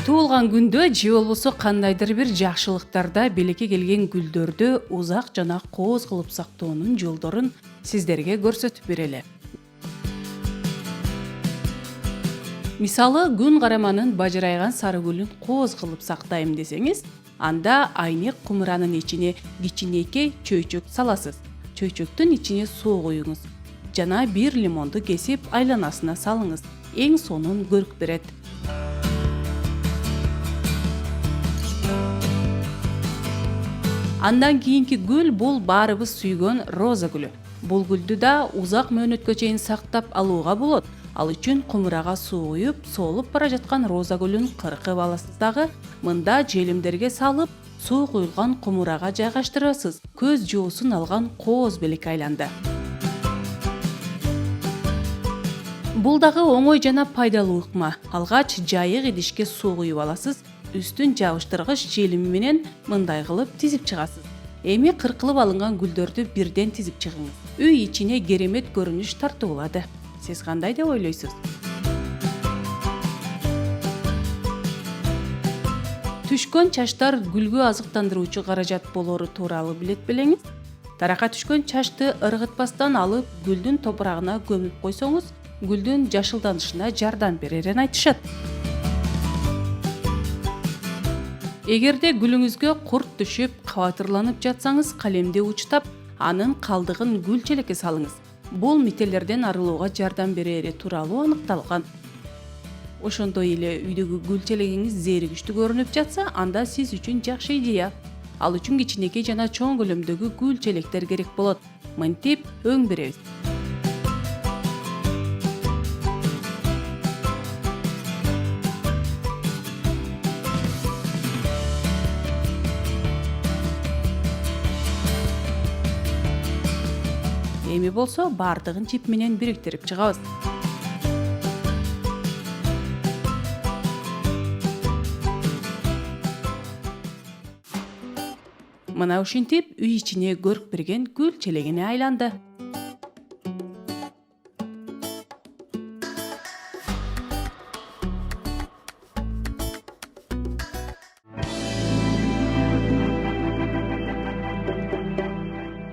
Туылган күндө же болбосо кандайдыр бир жакшылыктарда белекке келген гүлдөрдү узак жана кооз кылып сактоонун жолдорун сиздерге көрсөтүп берели. Мисалы, күн караманын бажырайган сары гүлүн кооз кылып сактайм десеңиз, анда айнек кумуранын ичине кичинекей чөйчөк саласыз. Чөйчөктүн ичине суу куюңуз жана бир лимонду кесип айланасына салыңыз. Эң сонун көрк берет. Андан кийинки гүл бул баарыбыз сүйгөн роза гүлү. Бул гүлдү да узак мөөнөткө чейин сактап алууга болот. Ал үчүн кумурага суу куюп, соолуп бара жаткан роза гүлүн кыркып аласыз дагы мында желимдерге салып, суу куюлган кумурага жайгаштырасыз. Көз жоосун алган кооз белекке айланды. Бул дагы оңой жана пайдалуу ыкма. Алгач жайык идишке суу куюп аласыз. Үстүн жабыштыргыч желими менен мындай кылып тизип чыгасыз. Эми кыркылып алынган гүлдөрдү бирден тизип чыгыңыз. Үй ичине керемет көрүнүш тартуулады. Сиз кандай деп ойлойсуз? Түшкөн чачтар гүлгө азыктандыруучу каражат болору тууралуу билет белеңиз? Тарака түшкөн чачты ыргытпастан алып, гүлдүн топурагына көмүп койсоңуз, гүлдүн жашылданышына жардам берерин айтышат. Эгерде гүлүңүзгө курт түшүп, кабатырланып жатсаңыз, калемди учтап, анын калдыгын гүл челекке салыңыз. Бул мителерден арылууга жардам берери тууралуу аныкталган. Ошондой эле үйдөгү гүл челегиңиз зээригиштүү көрүнүп жатса, анда сиз үчүн жакшы идея. Ал үчүн кичинекей жана чоң көлөмдөгү гүл челектер керек болот. Мынтип өң беребиз. Эми болсо бардыгын жип менен бириктирип чыгабыз. Мына ушинтип үй ичине көрк берген гүл челегине айланды.